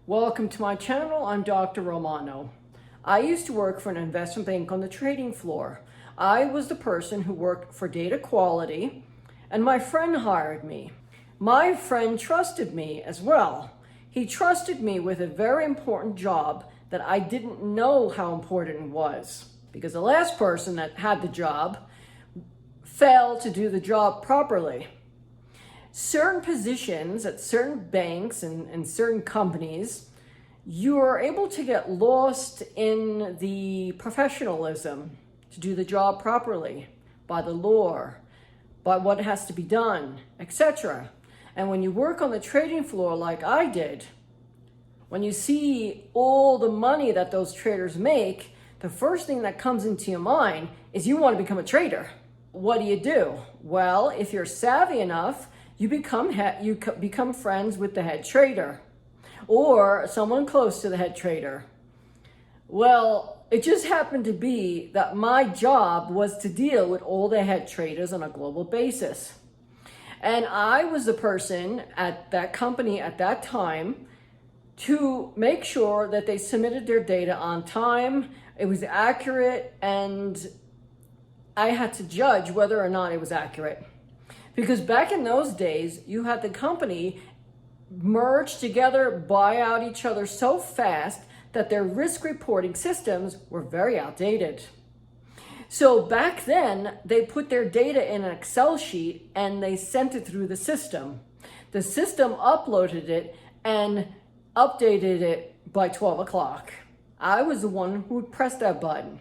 Welcome to my channel. I'm Dr. Romano. I used to work for an investment bank on the trading floor. I was the person who worked for data quality, and my friend hired me. My friend trusted me as well. He trusted me with a very important job that I didn't know how important it was, because the last person that had the job failed to do the job properly. Certain positions at certain banks and certain companies, you are able to get lost in the professionalism to do the job properly, by the law, by what has to be done, etc. And when you work on the trading floor like I did, when you see all the money that those traders make, the first thing that comes into your mind is you want to become a trader. What do? Well, if you're savvy enough, you become friends with the head trader or someone close to the head trader. Well, it just happened to be that my job was to deal with all the head traders on a global basis. And I was the person at that company at that time to make sure that they submitted their data on time, it was accurate, and I had to judge whether or not it was accurate. Because back in those days, you had the company merge together, buy out each other so fast that their risk reporting systems were very outdated. So back then, they put their data in an Excel sheet and they sent it through the system. The system uploaded it and updated it by 12 o'clock. I was the one who pressed that button.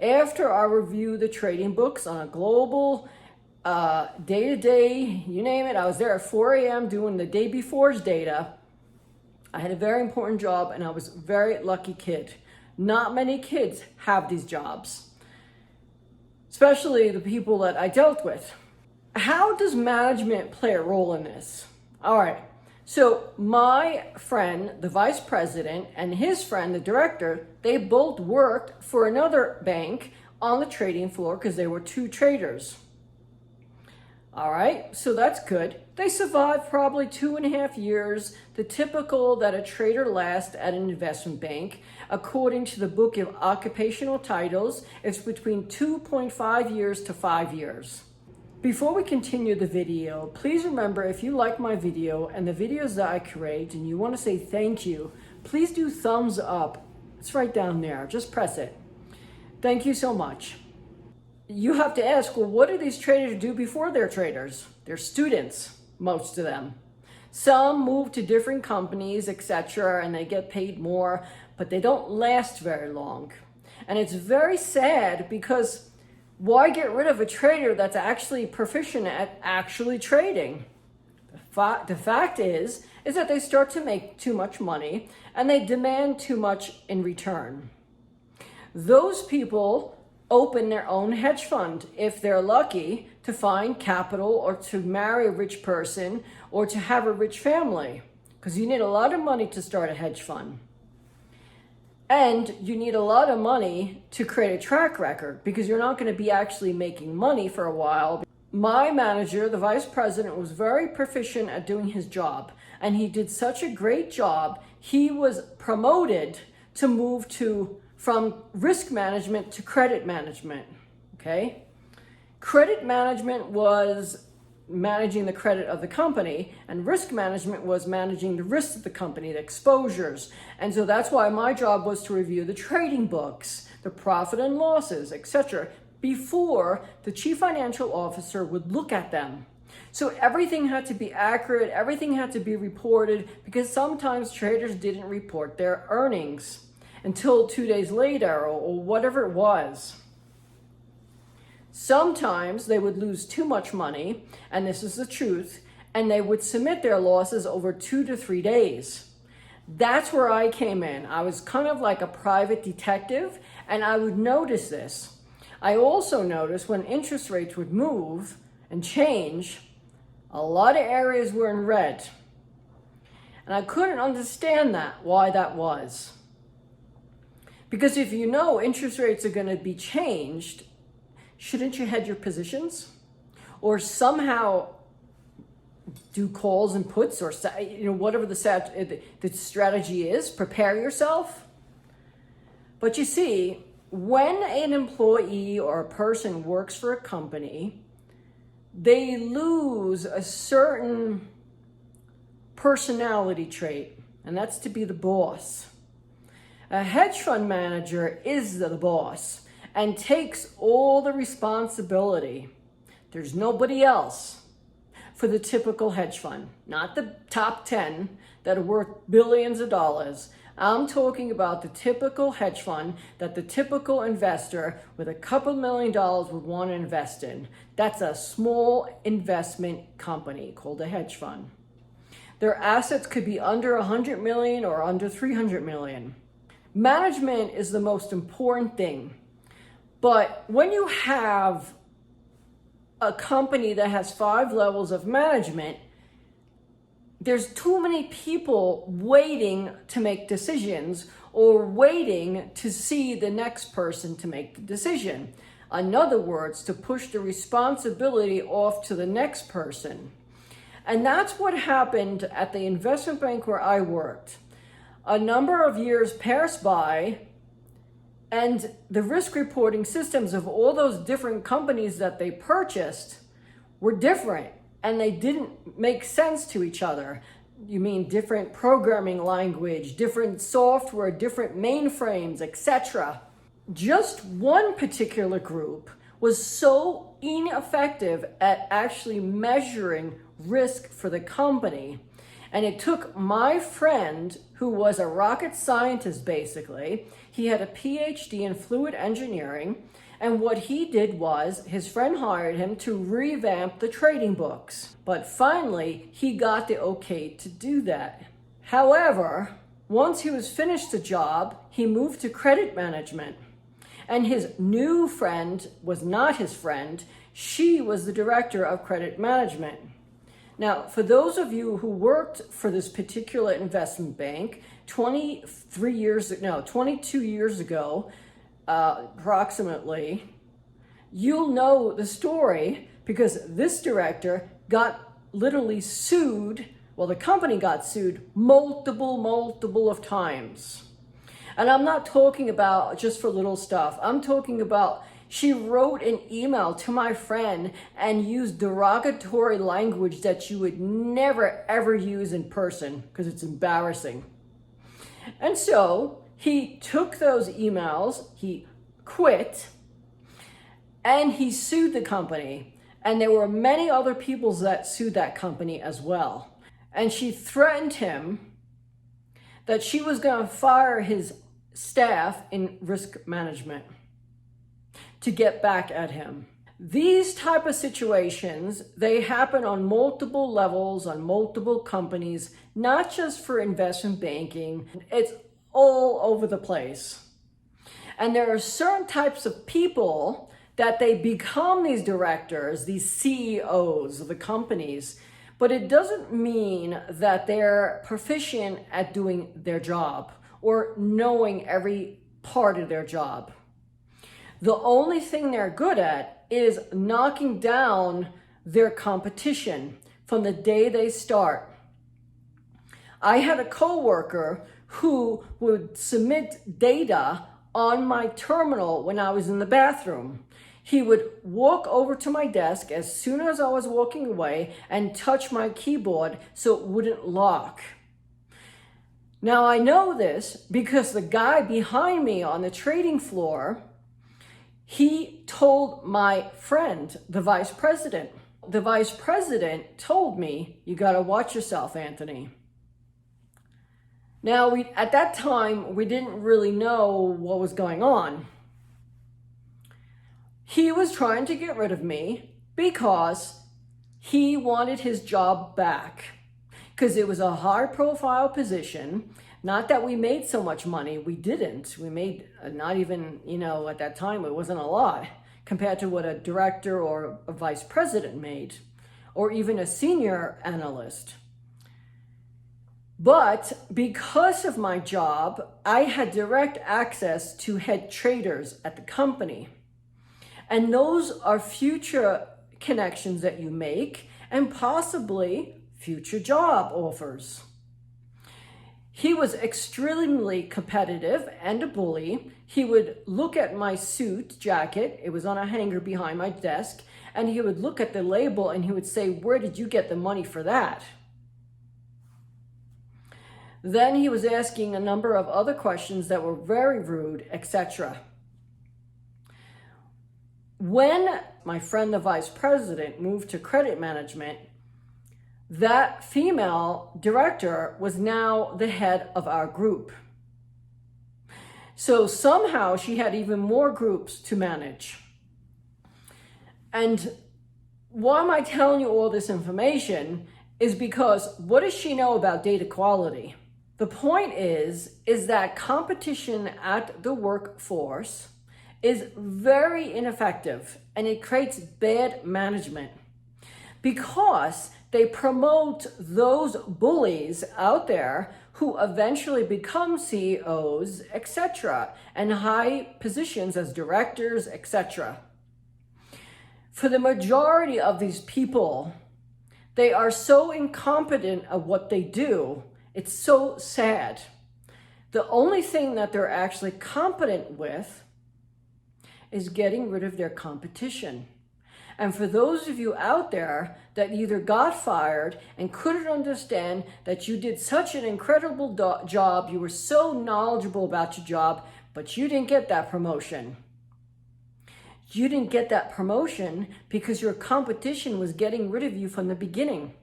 After I reviewed the trading books on a global day-to-day, you name it, I was there at 4 a.m. doing the day before's data. I had a very important job and I was a very lucky kid. Not many kids have these jobs, especially the people that I dealt with. How does management play a role in this? All right, so my friend, the vice president, and his friend, the director, they both worked for another bank on the trading floor because they were two traders. All right, so that's good. They survived probably 2.5 years, the typical that a trader lasts at an investment bank. According to the book of occupational titles, it's between 2.5 years to 5 years. Before we continue the video, please remember, if you like my video and the videos that I create and you want to say thank you, please do thumbs up. It's right down there. Just press it. Thank you so much. You have to ask, well, what do these traders do before they're traders? They're students, most of them. Some move to different companies, etc., and they get paid more, but they don't last very long. And it's very sad, because why get rid of a trader that's actually proficient at actually trading? The fact is that they start to make too much money and they demand too much in return. Those people open their own hedge fund if they're lucky to find capital, or to marry a rich person, or to have a rich family, because you need a lot of money to start a hedge fund. And you need a lot of money to create a track record, because you're not going to be actually making money for a while. My manager, the vice president, was very proficient at doing his job, and he did such a great job. He was promoted to move from risk management to credit management, okay? Credit management was managing the credit of the company, and risk management was managing the risks of the company, the exposures. And so that's why my job was to review the trading books, the profit and losses, etc., before the chief financial officer would look at them. So everything had to be accurate, everything had to be reported, because sometimes traders didn't report their earnings until 2 days later, or whatever it was. Sometimes they would lose too much money, and this is the truth, and they would submit their losses over 2 to 3 days. That's where I came in. I was kind of like a private detective, and I would notice this. I also noticed when interest rates would move and change, a lot of areas were in red. And I couldn't understand why that was. Because if you know interest rates are going to be changed, shouldn't you hedge your positions? Or somehow do calls and puts, or whatever the strategy is. Prepare yourself. But you see, when an employee or a person works for a company, they lose a certain personality trait, and that's to be the boss. A hedge fund manager is the boss and takes all the responsibility. There's nobody else for the typical hedge fund, not the top 10 that are worth billions of dollars. I'm talking about the typical hedge fund that the typical investor with a couple $1 million would want to invest in. That's a small investment company called a hedge fund. Their assets could be under 100 million or under 300 million. Management is the most important thing. But when you have a company that has 5 levels of management, there's too many people waiting to make decisions or waiting to see the next person to make the decision. In other words, to push the responsibility off to the next person. And that's what happened at the investment bank where I worked. A number of years passed by, and the risk reporting systems of all those different companies that they purchased were different, and they didn't make sense to each other. You mean different programming language, different software, different mainframes, etc. Just one particular group was so ineffective at actually measuring risk for the company. And it took my friend, who was a rocket scientist basically, he had a PhD in fluid engineering, and what he did was his friend hired him to revamp the trading books. But finally, he got the okay to do that. However, once he was finished the job, he moved to credit management. And his new friend was not his friend. She was the director of credit management. Now, for those of you who worked for this particular investment bank 22 years ago, approximately, you'll know the story because this director got literally sued. Well, the company got sued multiple of times. And I'm not talking about just for little stuff. I'm talking about she wrote an email to my friend and used derogatory language that you would never ever use in person because it's embarrassing. And so he took those emails, he quit, and he sued the company. And there were many other people that sued that company as well. And she threatened him that she was going to fire his staff in risk management to get back at him. These type of situations, they happen on multiple levels, on multiple companies, not just for investment banking. It's all over the place. And there are certain types of people that they become these directors, these CEOs of the companies, but it doesn't mean that they're proficient at doing their job or knowing every part of their job. The only thing they're good at is knocking down their competition from the day they start. I had a coworker who would submit data on my terminal when I was in the bathroom. He would walk over to my desk as soon as I was walking away and touch my keyboard so it wouldn't lock. Now I know this because the guy behind me on the trading floor, he told my friend, the vice president. The vice president told me, "You got to watch yourself, Anthony." Now, at that time, we didn't really know what was going on. He was trying to get rid of me because he wanted his job back. Because it was a high-profile position. Not that we made so much money. We didn't. We made not even, at that time, it wasn't a lot compared to what a director or a vice president made, or even a senior analyst. But because of my job, I had direct access to head traders at the company. And those are future connections that you make and possibly future job offers. He was extremely competitive and a bully. He would look at my suit jacket. It was on a hanger behind my desk. And he would look at the label and he would say, "Where did you get the money for that?" Then he was asking a number of other questions that were very rude, etc. When my friend, the vice president, moved to credit management, that female director was now the head of our group. So somehow she had even more groups to manage. And why am I telling you all this information is because what does she know about data quality? The point is that competition at the workforce is very ineffective and it creates bad management because they promote those bullies out there who eventually become CEOs, etc., and high positions as directors, etc. For the majority of these people, they are so incompetent at what they do, it's so sad. The only thing that they're actually competent with is getting rid of their competition. And for those of you out there that either got fired and couldn't understand that you did such an incredible job, you were so knowledgeable about your job, but you didn't get that promotion. You didn't get that promotion because your competition was getting rid of you from the beginning.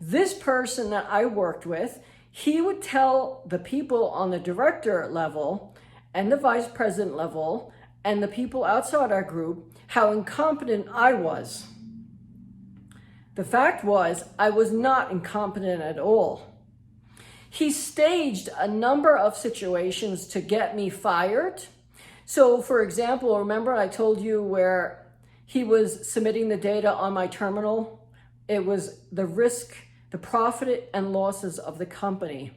This person that I worked with, he would tell the people on the director level and the vice president level and the people outside our group how incompetent I was. The fact was, I was not incompetent at all. He staged a number of situations to get me fired. So, for example, remember I told you where he was submitting the data on my terminal? It was the risk, the profit and losses of the company.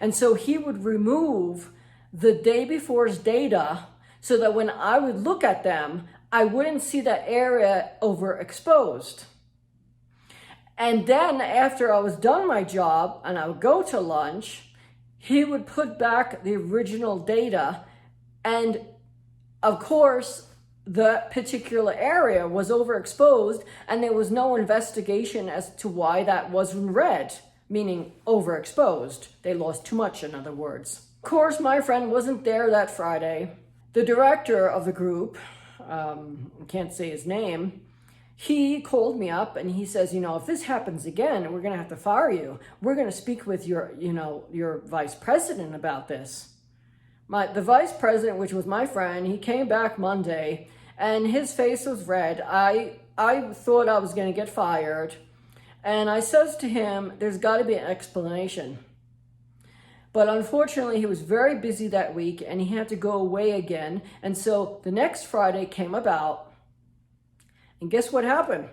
And so he would remove the day before's data so that when I would look at them, I wouldn't see that area overexposed. And then after I was done my job and I would go to lunch, he would put back the original data. And of course, the particular area was overexposed and there was no investigation as to why that wasn't red, meaning overexposed. They lost too much, in other words. Of course, my friend wasn't there that Friday. The director of the group, I can't say his name, he called me up and he says, if this happens again, we're going to have to fire you. We're going to speak with your vice president about this. The vice president, which was my friend, he came back Monday and his face was red. I thought I was going to get fired. And I says to him, there's got to be an explanation. But unfortunately, he was very busy that week and he had to go away again. And so the next Friday came about. And guess what happened?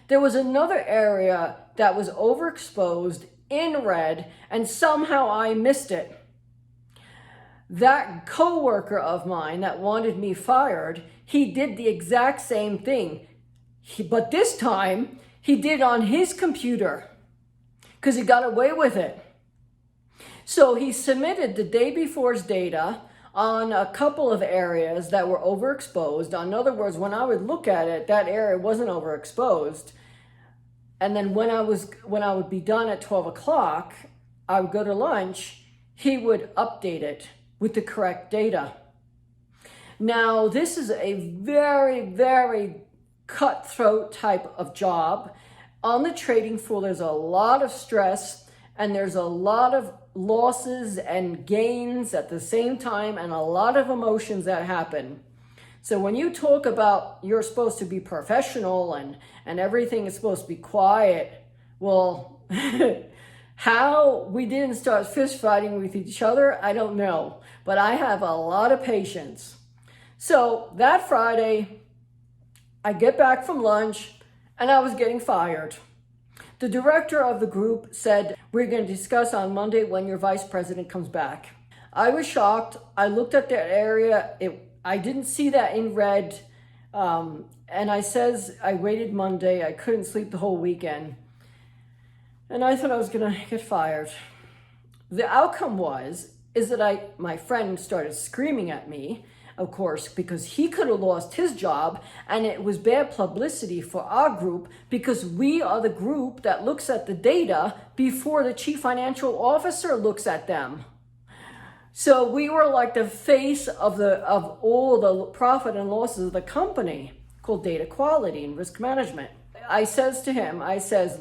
There was another area that was overexposed in red and somehow I missed it. That coworker of mine that wanted me fired, he did the exact same thing. But this time, he did on his computer because he got away with it. So he submitted the day before's data on a couple of areas that were overexposed. In other words, when I would look at it, that area wasn't overexposed. And then when I would be done at 12 o'clock, I would go to lunch, he would update it with the correct data. Now, this is a very, very cutthroat type of job. On the trading floor, there's a lot of stress and there's a lot of losses and gains at the same time and a lot of emotions that happen. So when you talk about you're supposed to be professional and everything is supposed to be quiet, well, how we didn't start fist fighting with each other, I don't know. But I have a lot of patience. So that Friday, I get back from lunch and I was getting fired. The director of the group said, we're going to discuss on Monday when your vice president comes back. I was shocked. I looked at that area. I didn't see that in red. And I waited Monday. I couldn't sleep the whole weekend. And I thought I was gonna get fired. The outcome is that my friend started screaming at me, of course, because he could have lost his job, and it was bad publicity for our group because we are the group that looks at the data before the chief financial officer looks at them. So we were like the face of all the profit and losses of the company, called data quality and risk management. I says to him,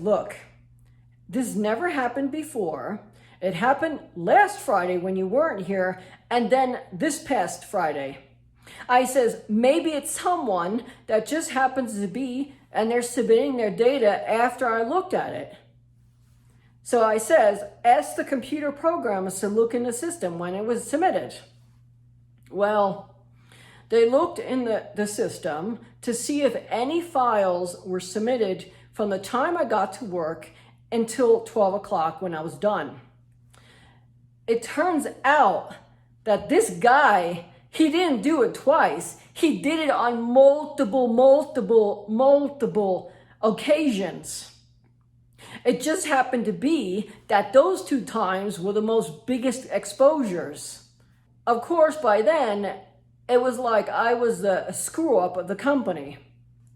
look, this never happened before. It happened last Friday when you weren't here, and then this past Friday. I says, maybe it's someone that just happens to be, and they're submitting their data after I looked at it. So I says, ask the computer programmers to look in the system when it was submitted. Well, they looked in the system to see if any files were submitted from the time I got to work until 12 o'clock when I was done. It turns out that this guy, he didn't do it twice. He did it on multiple occasions. It just happened to be that those 2 times were the most biggest exposures. Of course, by then, it was like I was the screw up of the company.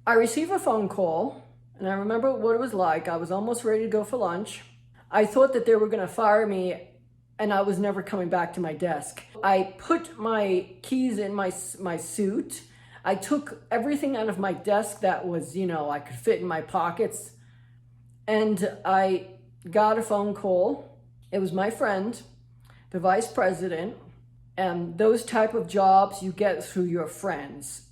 I received a phone call, and I remember what it was like. I was almost ready to go for lunch. I thought that they were going to fire me, and I was never coming back to my desk. I put my keys in my suit. I took everything out of my desk that was, I could fit in my pockets. And I got a phone call. It was my friend, the vice president, and those type of jobs you get through your friends.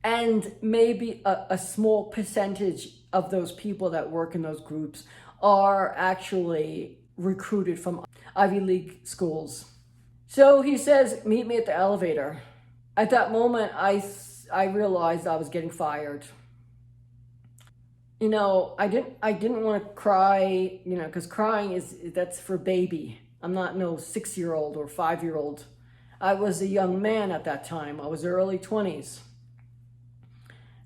And maybe a small percentage of those people that work in those groups are actually recruited from Ivy League schools. So he says, meet me at the elevator. At that moment, I realized I was getting fired. I didn't want to cry, because crying that's for baby. I'm not no 6-year-old or 5-year-old. I was a young man at that time. I was early 20s.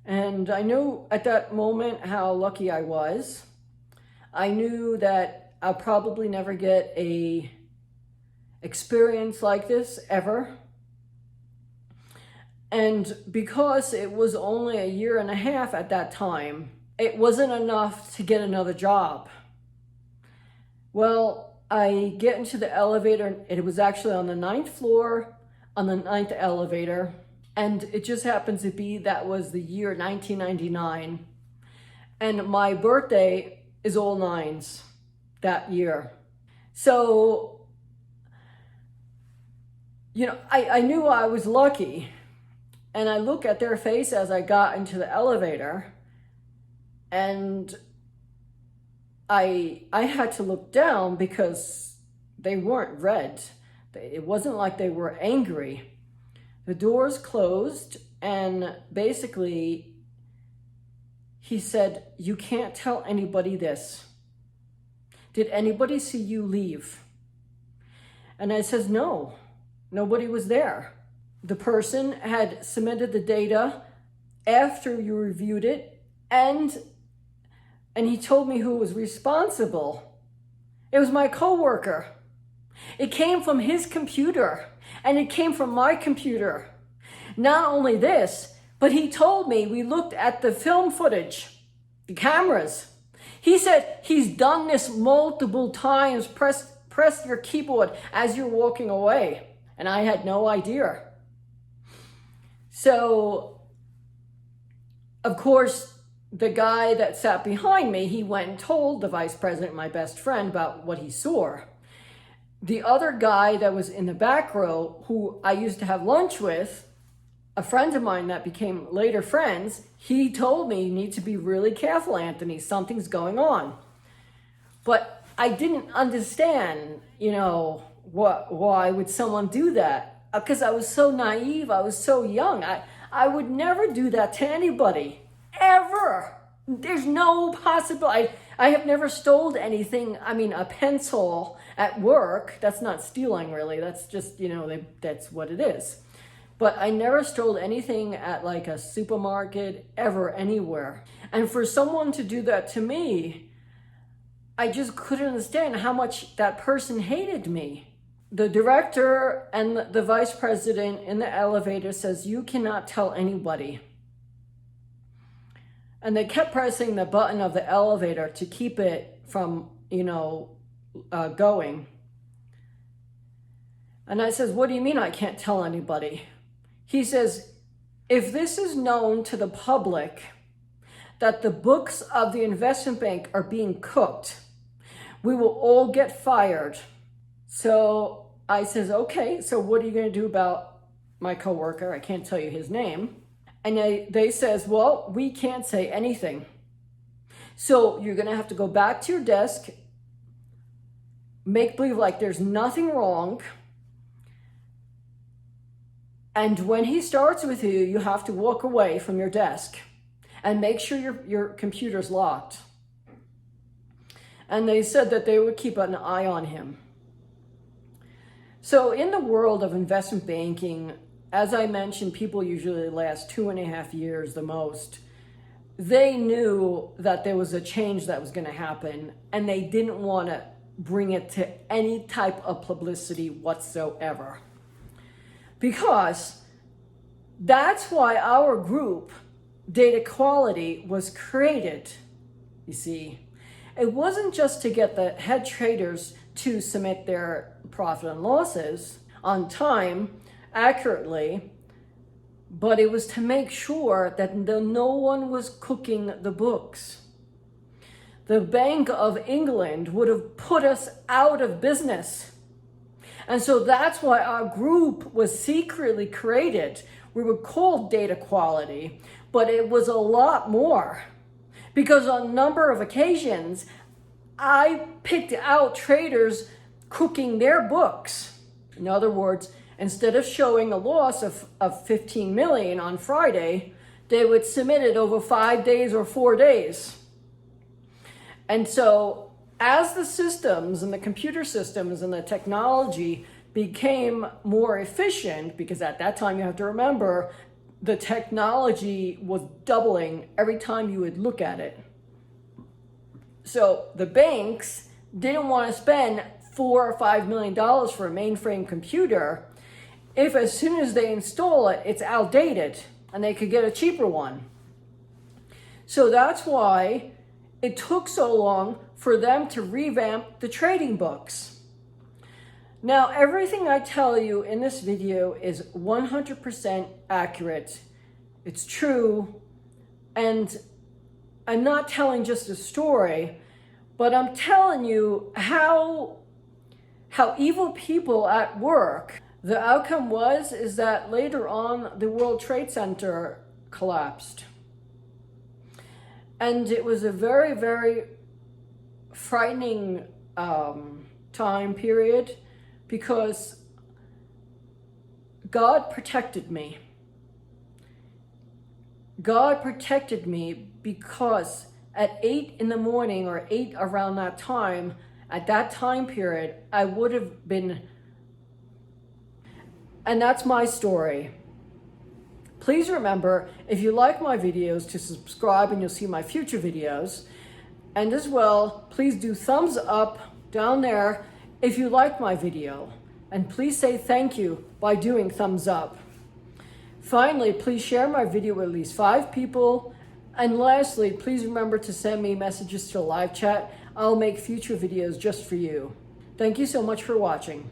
And I knew at that moment how lucky I was. I knew that I'll probably never get a experience like this ever. And because it was only a year and a half at that time, it wasn't enough to get another job. Well, I get into the elevator, and it was actually on the 9th floor, on the 9th elevator. And it just happens to be that was the year 1999. And my birthday is all 9s that year. So, I knew I was lucky. And I look at their face as I got into the elevator, and I had to look down because they weren't red. It wasn't like they were angry. The doors closed, and basically he said, you can't tell anybody this. Did anybody see you leave? And I says, no, nobody was there. The person had submitted the data after you reviewed it, and he told me who was responsible. It was my coworker. It came from his computer, and it came from my computer. Not only this, but he told me, we looked at the film footage, the cameras. He said he's done this multiple times. Press your keyboard as you're walking away. And I had no idea. So, of course, the guy that sat behind me, he went and told the vice president, my best friend, about what he saw. The other guy that was in the back row, who I used to have lunch with, a friend of mine that became later friends, he told me, you need to be really careful, Anthony, something's going on. But I didn't understand, why would someone do that? Because I was so naive, I was so young. I would never do that to anybody, ever. There's no possibility. I have never stolen anything. I mean, a pencil at work, that's not stealing really. That's just, that's what it is. But I never stole anything at like a supermarket, ever, anywhere. And for someone to do that to me, I just couldn't understand how much that person hated me. The director and the vice president in the elevator says, "You cannot tell anybody." And they kept pressing the button of the elevator to keep it from, going. And I says, "What do you mean I can't tell anybody?" He says, "If this is known to the public that the books of the investment bank are being cooked, we will all get fired." So I says, "Okay, so what are you going to do about my coworker?" I can't tell you his name. And they says, "Well, we can't say anything. So you're going to have to go back to your desk, make believe like there's nothing wrong. And when he starts with you, you have to walk away from your desk and make sure your computer's locked." And they said that they would keep an eye on him. So in the world of investment banking, as I mentioned, people usually last 2.5 years the most. They knew that there was a change that was going to happen, and they didn't want to bring it to any type of publicity whatsoever. Because that's why our group, Data Quality, was created. You see, it wasn't just to get the head traders to submit their profit and losses on time, accurately, but it was to make sure that no one was cooking the books. The Bank of England would have put us out of business. And so that's why our group was secretly created. We were called Data Quality, but it was a lot more. Because on a number of occasions, I picked out traders cooking their books. In other words, instead of showing a loss of 15 million on Friday, they would submit it over 5 days or 4 days. And so as the systems and the computer systems and the technology became more efficient, because at that time you have to remember, the technology was doubling every time you would look at it. So the banks didn't want to spend $4 or $5 million for a mainframe computer if as soon as they install it, it's outdated and they could get a cheaper one. So that's why it took so long for them to revamp the trading books. Now, everything I tell you in this video is 100% accurate. It's true. And I'm not telling just a story, but I'm telling you how evil people at work. The outcome is that later on, the World Trade Center collapsed. And it was a very, very frightening time period, because God protected me. God protected me because at 8 in the morning or 8 around that time, at that time period, I would have been. And that's my story. Please remember, if you like my videos, to subscribe and you'll see my future videos. And as well, please do thumbs up down there if you like my video. And please say thank you by doing thumbs up. Finally, please share my video with at least 5 people. And lastly, please remember to send me messages to live chat. I'll make future videos just for you. Thank you so much for watching.